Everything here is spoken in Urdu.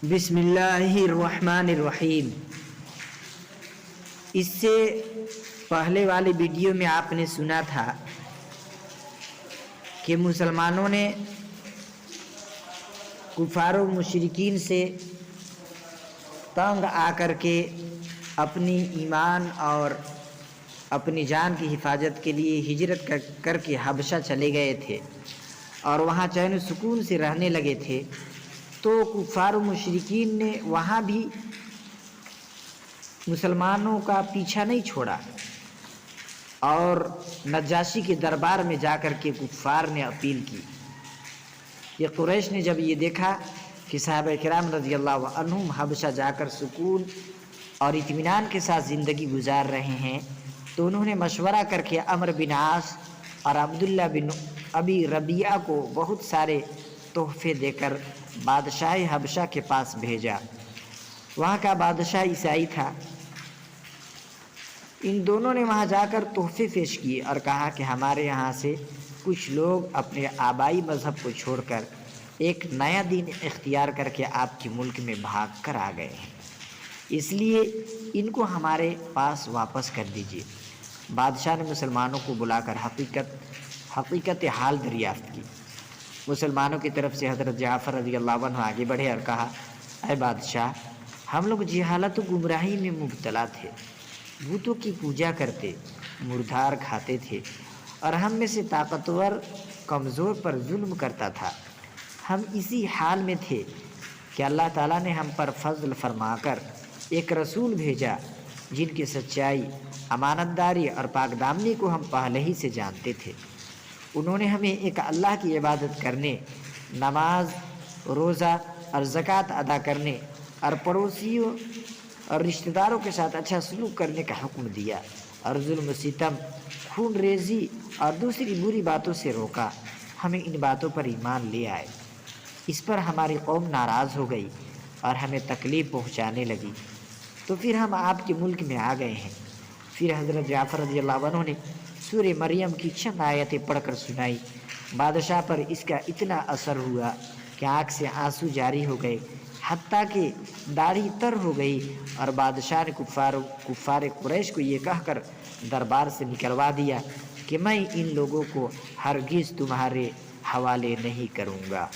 بسم اللہ الرحمن الرحیم۔ اس سے پہلے والے ویڈیو میں آپ نے سنا تھا کہ مسلمانوں نے کفار و مشرکین سے تنگ آ کر کے اپنی ایمان اور اپنی جان کی حفاظت کے لیے ہجرت کر کے حبشہ چلے گئے تھے اور وہاں چین و سکون سے رہنے لگے تھے۔ تو کفار و مشرکین نے وہاں بھی مسلمانوں کا پیچھا نہیں چھوڑا اور نجاشی کے دربار میں جا کر کے کفار نے اپیل کی۔ یہ قریش نے جب یہ دیکھا کہ صحابہ کرام رضی اللہ عنہم حبشہ جا کر سکون اور اطمینان کے ساتھ زندگی گزار رہے ہیں، تو انہوں نے مشورہ کر کے عمرو بن عاص اور عبداللہ بن ابی ربیعہ کو بہت سارے تحفے دے کر بادشاہ حبشہ کے پاس بھیجا۔ وہاں کا بادشاہ عیسائی تھا۔ ان دونوں نے وہاں جا کر تحفے پیش کیے اور کہا کہ ہمارے یہاں سے کچھ لوگ اپنے آبائی مذہب کو چھوڑ کر ایک نیا دین اختیار کر کے آپ کے ملک میں بھاگ کر آ گئے ہیں، اس لیے ان کو ہمارے پاس واپس کر دیجیے۔ بادشاہ نے مسلمانوں کو بلا کر حقیقت حال دریافت کی۔ مسلمانوں کی طرف سے حضرت جعفر رضی اللہ عنہ آگے بڑھے اور کہا، اے بادشاہ، ہم لوگ جہالت و گمراہی میں مبتلا تھے، بتوں کی پوجا کرتے، مردار کھاتے تھے اور ہم میں سے طاقتور کمزور پر ظلم کرتا تھا۔ ہم اسی حال میں تھے کہ اللہ تعالیٰ نے ہم پر فضل فرما کر ایک رسول بھیجا جن کی سچائی، امانت داری اور پاک دامنی کو ہم پہلے ہی سے جانتے تھے۔ انہوں نے ہمیں ایک اللہ کی عبادت کرنے، نماز، روزہ اور زکوٰۃ ادا کرنے اور پڑوسیوں اور رشتہ داروں کے ساتھ اچھا سلوک کرنے کا حکم دیا اور ظلم و ستم، خون ریزی اور دوسری بری باتوں سے روکا۔ ہمیں ان باتوں پر ایمان لے آئے۔ اس پر ہماری قوم ناراض ہو گئی اور ہمیں تکلیف پہنچانے لگی، تو پھر ہم آپ کے ملک میں آ گئے ہیں۔ پھر حضرت جعفر رضی اللہ عنہ نے سورہ مریم کی چند آیتیں پڑھ کر سنائی۔ بادشاہ پر اس کا اتنا اثر ہوا کہ آنکھ سے آنسو جاری ہو گئے، حتیٰ کہ داڑھی تر ہو گئی، اور بادشاہ نے کفار قریش کو یہ کہہ کر دربار سے نکلوا دیا کہ میں ان لوگوں کو ہرگز تمہارے حوالے نہیں کروں گا۔